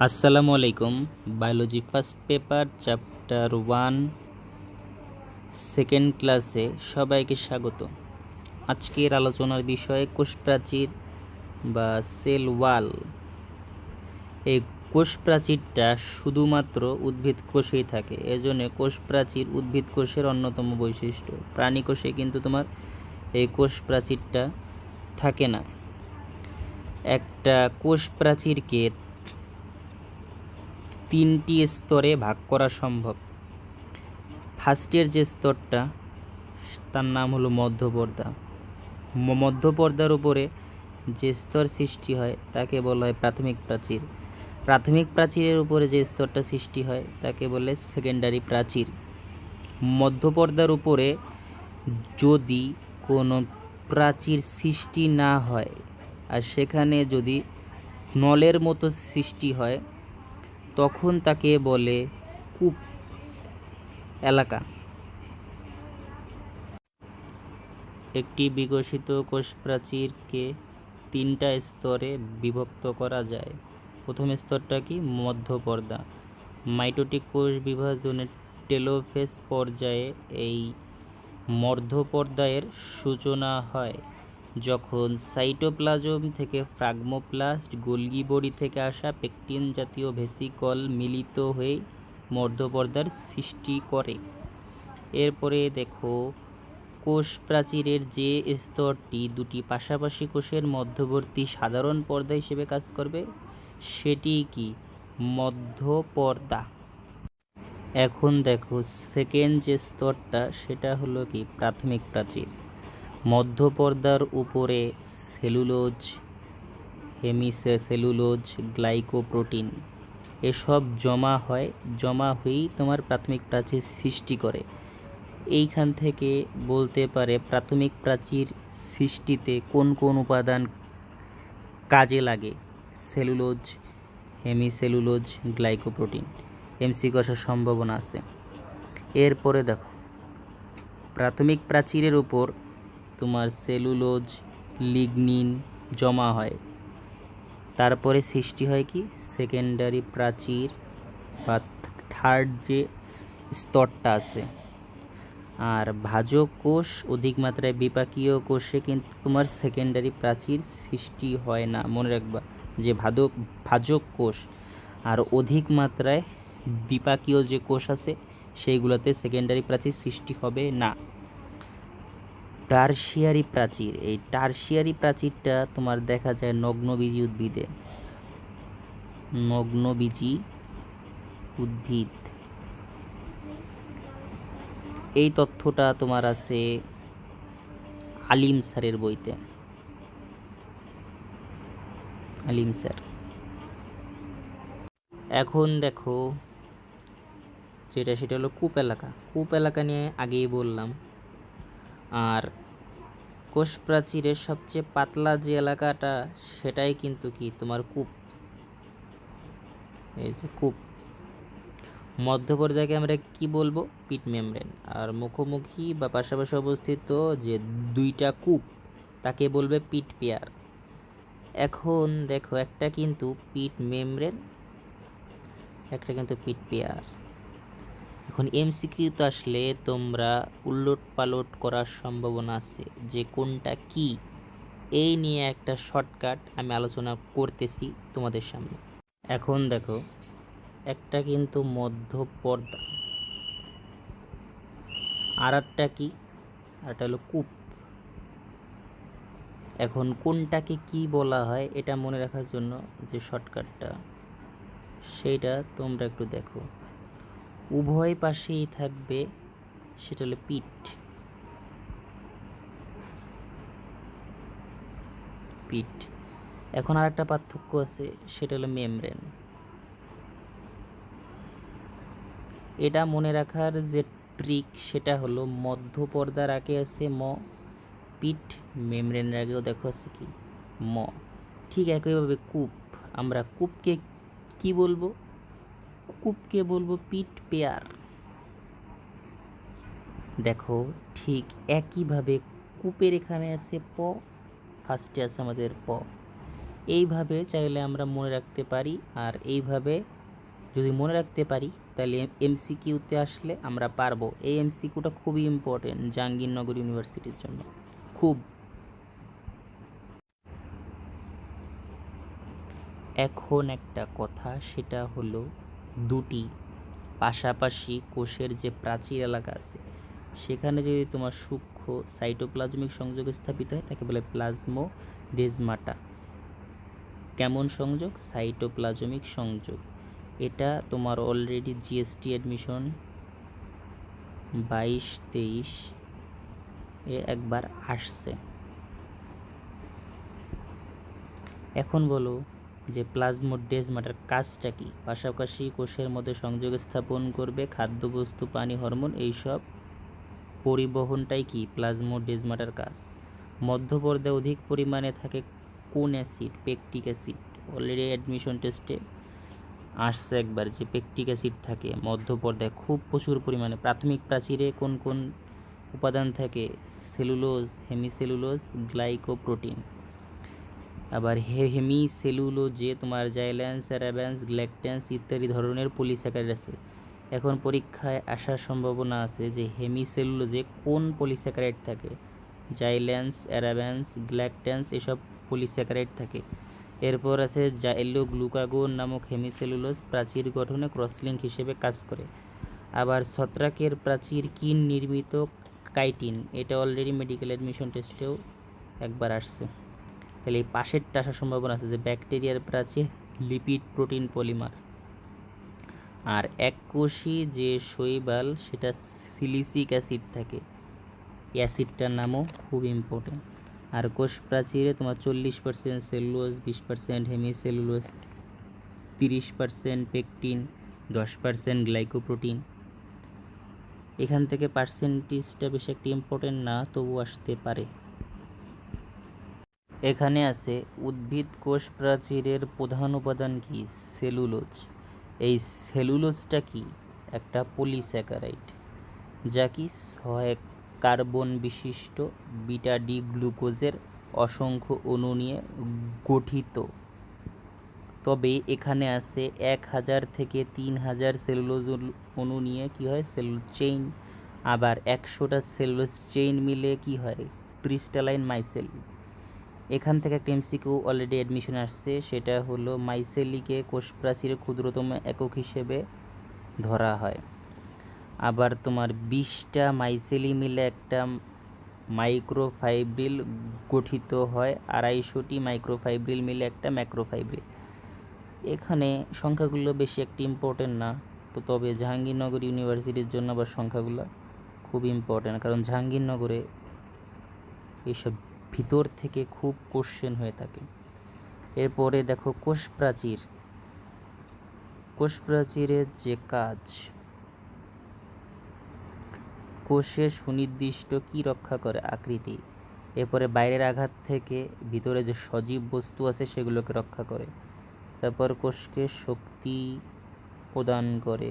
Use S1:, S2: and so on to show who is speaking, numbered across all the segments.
S1: আসসালামু আলাইকুম। Biology first paper chapter 1 second ক্লাসে সবাইকে স্বাগত। আজকের আলোচনার বিষয় কোষ প্রাচীর বা সেল ওয়াল। এই কোষ প্রাচীরটা শুধুমাত্র উদ্ভিদ কোষেই থাকে, এজন্য কোষ প্রাচীর উদ্ভিদ কোষের অন্যতম বৈশিষ্ট্য। প্রাণী কোষে কিন্তু তোমার এই কোষ প্রাচীরটা থাকে না। একটা কোষ প্রাচীরকে 3টি স্তরে ভাগ করা সম্ভব। ফার্স্টের যে স্তরটা তার নাম হলো মধ্যপর্দা। মধ্যপর্দার উপরে যে স্তর সৃষ্টি হয় তাকে বলা হয় প্রাথমিক প্রাচীর। প্রাথমিক প্রাচীরের উপরে যে স্তরটা সৃষ্টি হয় তাকে বলে সেকেন্ডারি প্রাচীর। মধ্যপর্দার উপরে যদি কোনো প্রাচীর সৃষ্টি না হয় আর সেখানে যদি নলের মতো সৃষ্টি হয় তখন তাকে বলে কূপ এলাকা। একটি বিকশিত কোষ প্রাচীরকে 3টা স্তরে বিভক্ত করা যায়। প্রথম স্তরটা কি? মধ্যপর্দা। মাইটোটিক কোষ বিভাজনের টেলোফেজ পর্যায়ে এই মধ্যপর্দায়ের সূচনা হয়, যখন সাইটোপ্লাজম থেকে ফ্রাগমোপ্লাস্ট, গোলগি বডি থেকে আসা পেকটিন জাতীয় ভেসিকল মিলিত হয়ে মধ্যপর্দার সৃষ্টি করে। এরপরে দেখো, কোষ প্রাচীরের যে স্তরটি দুটি পাশাপাশি কোষের মধ্যবর্তী সাধারণ পর্দা হিসেবে কাজ করবে সেটি কি? মধ্যপর্দা। এখন দেখো সেকেন্ড যে স্তরটা সেটা হলো কি? প্রাথমিক প্রাচীর। মধ্যপর্দার উপরে সেলুলোজ, হেমিসেলুলোজ, গ্লাইকোপ্রোটিন এসব জমা হয়েই তোমার প্রাথমিক প্রাচীর সৃষ্টি করে। এইখান থেকে বলতে পারে প্রাথমিক প্রাচীর সৃষ্টিতে কোন কোন উপাদান কাজে লাগে। Cellulose, hemicellulose, glycoprotein. এমসিকিউ আসার সম্ভাবনা আছে। এরপরে দেখো, প্রাথমিক প্রাচীরের উপর তোমার সেলুলোজ, লিগনিন জমা হয়, তারপরে সৃষ্টি হয় কি? সেকেন্ডারি প্রাচীর বা থার্ড যে স্তরটা আছে। আর ভাজক কোষ অধিক মাত্রায় বিপাকীয় কোষে কিন্তু তোমার সেকেন্ডারি প্রাচীর সৃষ্টি হয় না। মনে রাখবা যে ভাজক কোষ আর অধিক মাত্রায় বিপাকীয় যে কোষ আছে সেইগুলোতে সেকেন্ডারি প্রাচীর সৃষ্টি হবে না। টারশিয়ারি প্রাচীর, এই টারশিয়ারি প্রাচীরটা তোমার দেখা যায় নগ্নবীজি উদ্ভিদে। নগ্নবীজি উদ্ভিদ, এই তথ্যটা তোমার আছে আলিম স্যারের বইতে। আলিম স্যার। এখন দেখো সেটা হলো কূপ এলাকা। কূপ এলাকা নিয়ে আগেই বললাম। আর কোষ প্রাচীরের সবচেয়ে পাতলা যে এলাকাটা সেটাই কিন্তু কি? তোমার কূপ। এই যে কূপ। মধ্যপর্দাকে আমরা কি বলবো? Pit membrane. আর মুখোমুখি বা পাশাপাশি অবস্থিত যে 2টা কূপ তাকে বলবে পিট পেয়ার। এখন দেখো একটা কিন্তু পিট মেমব্রেন, একটা কিন্তু পিট পেয়ার। এখন এমসিকিউ তো আসলে তোমরা উলট পালট করার সম্ভাবনা আছে যে কোনটা কি। এই নিয়ে একটা শর্টকাট আমি আলোচনা করতেছি তোমাদের সামনে। এখন দেখো, একটা কিন্তু মধ্যপর্দা, আর একটা কি? আরটা হলো কূপ। এখন কোনটাকে কি বলা হয় এটা মনে রাখার জন্য যে শর্টকাটটা সেইটা তোমরা একটু দেখো। উভয় পাশেই থাকবে সেটা হলো পিট। পিট। এখন আর একটা পার্থক্য আছে সেটা হলো মেমব্রেন। এটা মনে রাখার যে ট্রিক সেটা হলো মধ্যপর্দার আগে আছে পিট, মেমব্রেনের আগেও দেখো আছে কি? ঠিক একইভাবে কূপ, আমরা কূপকে কি বলবো? কূপকে বলবো পিট পেয়ার। দেখো ঠিক একইভাবে কূপের এখানে আছে ফার্স্টে আছে আমাদের এইভাবে চাইলে আমরা মনে রাখতে পারি, আর এইভাবে যদি মনে রাখতে পারি তাহলে এমসিকিউতে আসলে আমরা পারবো। এই এমসিকিউটা খুবই ইম্পর্টেন্ট জাহাঙ্গীরনগর ইউনিভার্সিটির জন্য, খুব। এখন একটা কথা, সেটা হলো দুটি পাশাপাশি কোষের যে প্রাচীর এলাকা আছে সেখানে যদি তোমার সূক্ষ্ম সাইটোপ্লাজমিক সংযোগ স্থাপিত হয় তাকে বলে প্লাজমোডেজমাটা। কেমন সংযোগ? সাইটোপ্লাজমিক সংযোগ। এটা তোমার অলরেডি জিএসটি অ্যাডমিশন 22-23 এ একবার আসছে। এখন বলো যে প্লাজমোডেজমাটার কাজটা কি? পাশাপাশি কোষের মধ্যে সংযোগ স্থাপন করবে, খাদ্যবস্তু, পানি, হরমোন এইসব পরিবহনটাই কি প্লাজমোডেজমাটার কাজ। মধ্যপর্দায় অধিক পরিমাণে থাকে কোন acid? Pectic acid. Already admission টেস্টে আসছে একবার যে পেকটিক অ্যাসিড থাকে মধ্যপর্দায় খুব প্রচুর পরিমাণে। প্রাথমিক প্রাচীরে কোন কোন উপাদান থাকে? Cellulose, hemicellulose, glycoprotein. আবার হেমিসেলুলোজে তোমার জাইল্যান্স, অ্যারাবান্স, গ্ল্যাকট্যান্স ইত্যাদি ধরনের পলিস্যাকারাইড আছে। এখন পরীক্ষায় আসার সম্ভাবনা আছে যে হেমিসেলুলোজে কোন পলিস্যাকারাইড থাকে? জাইল্যান্স, অ্যারাবান্স, গ্ল্যাকট্যান্স এসব পলিস্যাকারাইড থাকে। এরপর আছে জাইলোগ্লুকাগোন নামক হেমিসেলুলোজ প্রাচীর গঠনে ক্রসলিঙ্ক হিসেবে কাজ করে। আবার ছত্রাকের প্রাচীর কি নির্মিত? কাইটিন। এটা অলরেডি মেডিকেল অ্যাডমিশন টেস্টেও একবার আসছে। তাহলে এই পাশেরটা আসার সম্ভাবনা আছে যে ব্যাকটেরিয়ার প্রাচীর লিপিড প্রোটিন পলিমার। আর এককোষী যে শৈবাল সেটা সিলিসিক অ্যাসিড থাকে, অ্যাসিডটার নামও খুব ইম্পর্টেন্ট। আর কোষ প্রাচীরে তোমার 40% সেলুলোজ, 20% হেমিসেলুলোজ, 30% পেকটিন, 10% গ্লাইকোপ্রোটিন। এখান থেকে পার্সেন্টেজটা বেশি একটা ইম্পর্টেন্ট না, তবু আসতে পারে। এখানে আছে উদ্ভিদ কোষ প্রাচীরের প্রধান উপাদান কি? সেলুলোজ। এই সেলুলোজটা কি? একটা পলিস্যাকারাইড যা কি সহায়ক কার্বন বিশিষ্ট বিটা ডি গ্লুকোজের অসংখ্য অণু নিয়ে গঠিত। তবে এখানে আছে 1000 থেকে 3000 সেলুলোজ অণু নিয়ে কি হয়? Cellulose chain. আবার 100টা সেলুলোজ চেইন মিলে কি হয়? Crystalline micellar. এখান থেকে একটা এমসিকিউ অলরেডি অ্যাডমিশন আসছে, সেটা হলো মাইসেলিকে কোষ প্রাচীরের ক্ষুদ্রতম একক হিসেবে ধরা হয়। আবার তোমার 20টা মাইসেলি মিলে একটা মাইক্রোফাইব্রিল গঠিত হয়, 250টি মাইক্রোফাইব্রিল মিলে একটা ম্যাক্রোফাইব্রিল। এখানে সংখ্যাগুলো বেশি একটি ইম্পর্টেন্ট না, তো তবে জাহাঙ্গীরনগর ইউনিভার্সিটির জন্য আবার সংখ্যাগুলো খুব ইম্পর্টেন্ট, কারণ জাহাঙ্গীরনগরে এইসব ভিতর থেকে খুব কোশ্চেন হয়ে থাকে। এরপরে দেখো কোষ প্রাচীর। কোষ প্রাচীরের যে কাজ, কোষের সুনির্দিষ্ট কি রক্ষা করে? আকৃতি। এরপরে বাইরের আঘাত থেকে ভিতরে যে সজীব বস্তু আছে সেগুলোকে রক্ষা করে। তারপর কোষকে শক্তি প্রদান করে,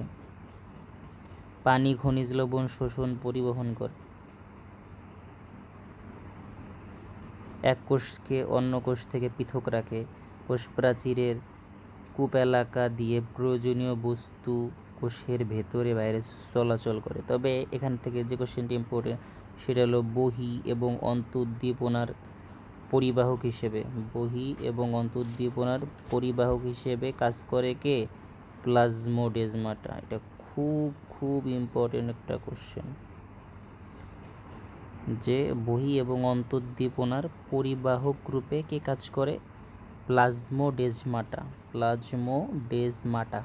S1: পানি, খনিজ লবণ শোষণ পরিবহন করে, এক কোষকে অন্য কোষ থেকে পৃথক রাখে। কোষ প্রাচীরের কূপ এলাকা দিয়ে প্রয়োজনীয় বস্তু কোষের ভেতরে বাইরে চলাচল করে। তবে এখান থেকে যে কোশ্চেনটি ইম্পর্টেন্ট সেটা হলো বহি এবং অন্তঃউদ্দীপনার পরিবাহক হিসেবে, বহি এবং অন্তঃউদ্দীপনার পরিবাহক হিসেবে কাজ করে কে? প্লাজমোডেজমাটা। এটা খুব খুব ইম্পর্টেন্ট একটা কোশ্চেন, যে বহি এবং অন্তঃউদ্দীপনার পরিবাহক রূপে কে কাজ করে? প্লাজমোডেজমাটা। প্লাজমোডেজমাটা।